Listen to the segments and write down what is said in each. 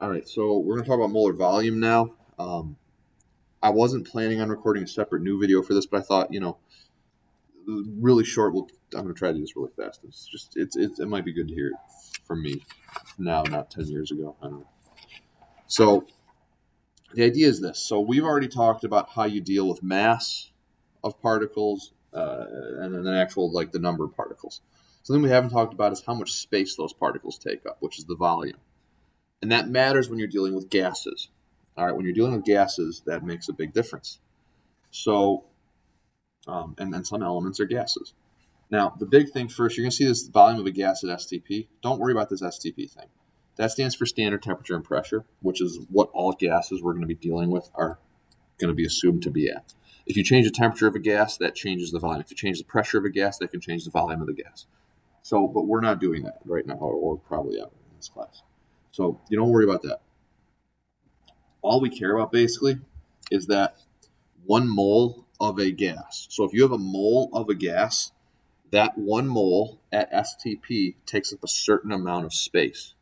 All right, so we're going to talk about molar volume now. I wasn't planning on recording a separate new video for this, but I thought, really short. I'm going to try to do this really fast. It might be good to hear it from me now, not 10 years ago. I don't know. So the idea is this. So we've already talked about how you deal with mass of particles and then the number of particles. Something we haven't talked about is how much space those particles take up, which is the volume. And that matters when you're dealing with gases. All right, when you're dealing with gases, that makes a big difference. So, and some elements are gases. Now, the big thing first, you're going to see this volume of a gas at STP. Don't worry about this STP thing. That stands for standard temperature and pressure, which is what all gases we're going to be dealing with are going to be assumed to be at. If you change the temperature of a gas, that changes the volume. If you change the pressure of a gas, that can change the volume of the gas. So, but we're not doing that right now, or probably ever in this class. So you don't worry about that. All we care about basically is that 1 mole of a gas. So if you have a mole of a gas, that 1 mole at STP takes up a certain amount of space.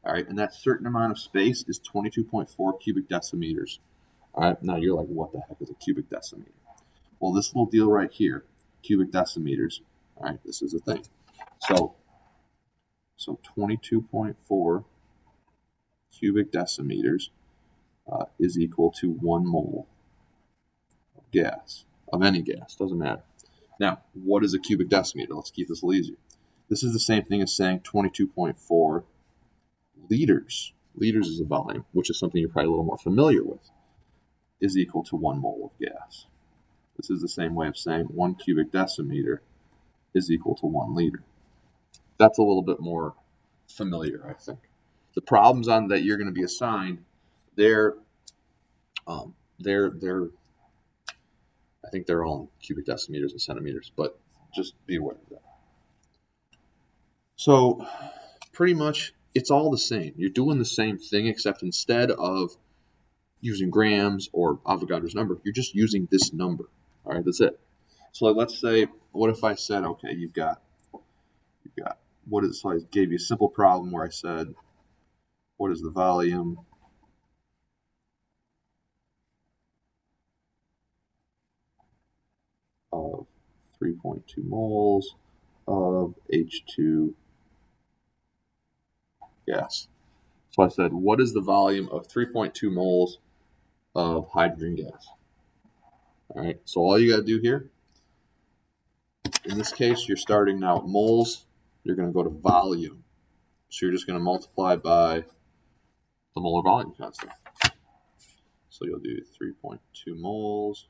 All right, and that certain amount of space is 22.4 cubic decimeters. All right, now you're like, what the heck is a cubic decimeter? Well, this little deal right here, cubic decimeters. All right, this is a thing. So 22.4 cubic decimeters is equal to 1 mole of gas, of any gas, doesn't matter. Now, what is a cubic decimeter? Let's keep this a little easier. This is the same thing as saying 22.4 liters. Liters is a volume, which is something you're probably a little more familiar with, is equal to 1 mole of gas. This is the same way of saying 1 cubic decimeter is equal to 1 liter. That's a little bit more familiar, I think. The problems on that you're going to be assigned, they're I think they're all in cubic decimeters and centimeters, but just be aware of that. So pretty much it's all the same. You're doing the same thing, except instead of using grams or Avogadro's number, you're just using this number. All right, that's it. So let's say, what if I said, okay, you've got what is, so I gave you a simple problem where I said, what is the volume of 3.2 moles of H2 gas? So I said, what is the volume of 3.2 moles of hydrogen gas? All right, so all you got to do here, in this case, you're starting now at moles. You're going to go to volume. So you're just going to multiply by the molar volume constant. So you'll do 3.2 moles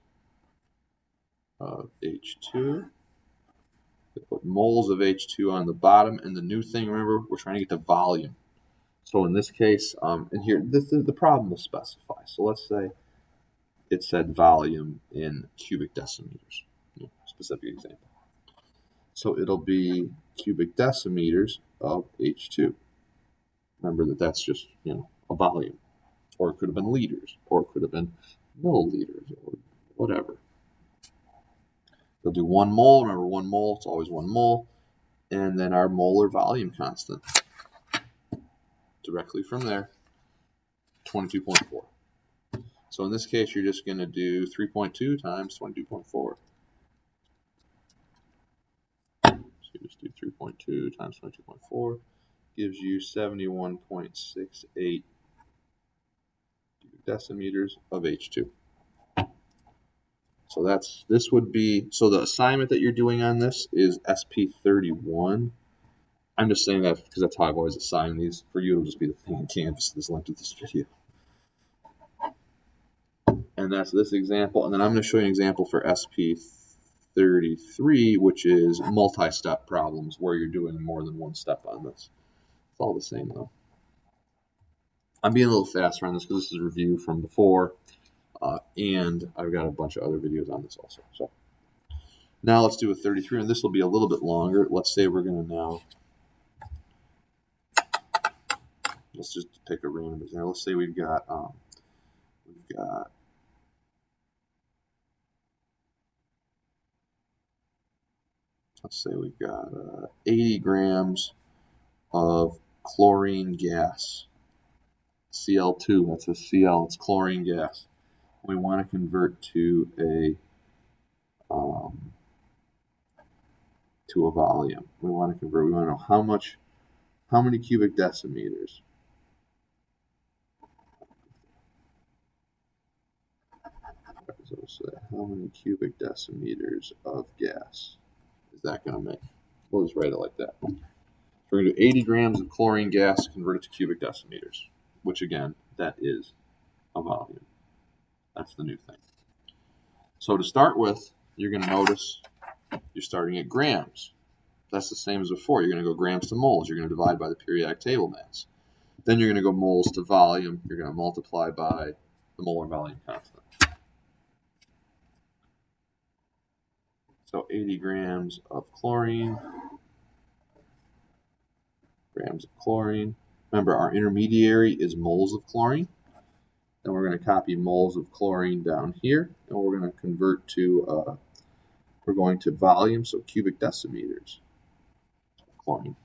of H2. You put moles of H2 on the bottom. And the new thing, remember, we're trying to get the volume. So in this case, and here, this is the problem will specify. So let's say it said volume in cubic decimeters, specific example. So it'll be cubic decimeters of H2. Remember that that's just, a volume. Or it could have been liters, or it could have been milliliters, or whatever. They'll do 1 mole. Remember, 1 mole, it's always 1 mole. And then our molar volume constant. Directly from there, 22.4. So in this case, you're just going to do 3.2 times 22.4. So you just do 3.2 times 22.4. Gives you 71.68 decimeters of H2. So the assignment that you're doing on this is SP31. I'm just saying that because that's how I've always assigned these. For you, it'll just be the thing in Canvas that's linked to this video. And that's this example. And then I'm going to show you an example for SP33, which is multi-step problems where you're doing more than one step on this. It's all the same, though. I'm being a little faster on this because this is a review from before. And I've got a bunch of other videos on this also. So now let's do a 33, and this will be a little bit longer. Let's say we're going to now, let's just pick a random example. Let's say we've got let's say we've got 80 grams of chlorine gas Cl2, that's a Cl, it's chlorine gas. We want to convert to a volume. We want to know how many cubic decimeters. So how many cubic decimeters of gas is that going to make? We'll just write it like that. So we're going to do 80 grams of chlorine gas converted to cubic decimeters, which again, that is a volume. That's the new thing. So to start with, you're going to notice you're starting at grams. That's the same as before. You're going to go grams to moles. You're going to divide by the periodic table mass. Then you're going to go moles to volume. You're going to multiply by the molar volume constant. So 80 grams of chlorine. Remember, our intermediary is moles of chlorine. Then we're going to copy moles of chlorine down here, and we're going to convert to, we're going to volume, so cubic decimeters of chlorine.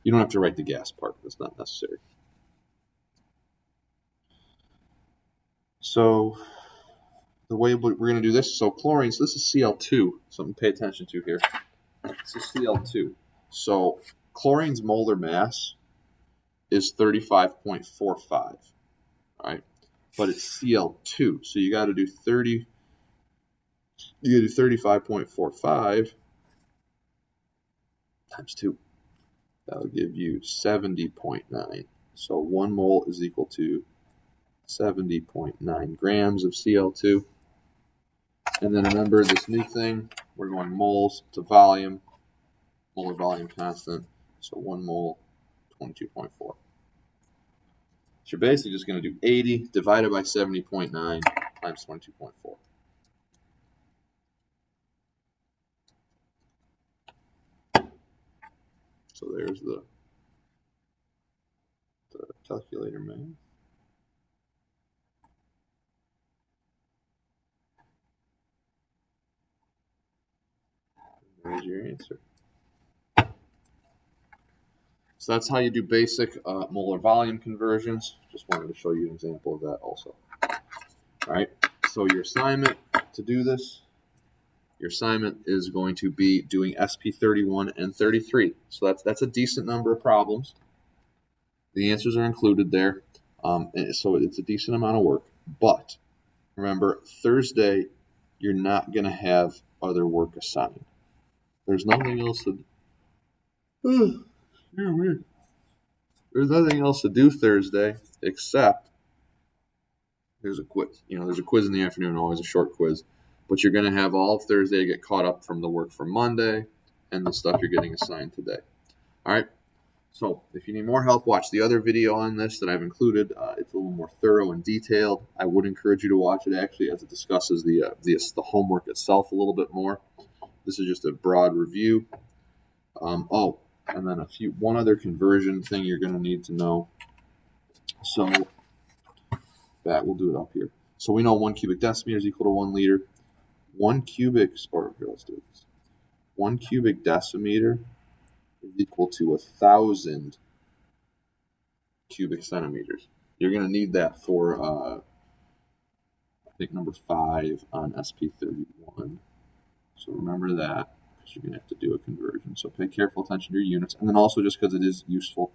You don't have to write the gas part. That's not necessary. So the way we're going to do this, so chlorine, so this is Cl2, something to pay attention to here. This is Cl2. So chlorine's molar mass is 35.45, right? But it's Cl2, so you got to do 35.45 times 2. That'll give you 70.9. So 1 mole is equal to 70.9 grams of Cl2. And then remember this new thing, we're going moles to volume, molar volume constant. So 1 mole, 22.4. So you're basically just going to do 80 divided by 70.9 times 22.4. So there's the calculator math. There's your answer. So that's how you do basic molar volume conversions. Just wanted to show you an example of that also. All right, so your assignment to do this, your assignment is going to be doing SP 31 and 33. So that's a decent number of problems. The answers are included there. So it's a decent amount of work. But remember, Thursday, you're not going to have other work assigned. There's nothing else to There's nothing else to do Thursday except there's a quiz. There's a quiz in the afternoon, always a short quiz. But you're going to have all of Thursday to get caught up from the work from Monday and the stuff you're getting assigned today. All right? So if you need more help, watch the other video on this that I've included. It's a little more thorough and detailed. I would encourage you to watch it, actually, as it discusses the homework itself a little bit more. This is just a broad review. And then one other conversion thing you're going to need to know. So that we'll do it up here. So we know 1 cubic decimeter is equal to 1 liter. 1 cubic decimeter is equal to 1,000 cubic centimeters. You're going to need that for, I think, number 5 on SP31. So remember that, because you're going to have to do a conversion. So pay careful attention to your units. And then also, just because it is useful,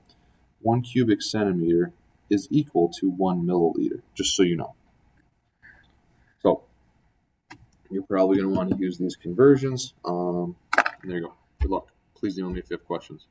1 cubic centimeter is equal to 1 milliliter, just so you know. So you're probably going to want to use these conversions. There you go. Good luck. Please email me if you have questions.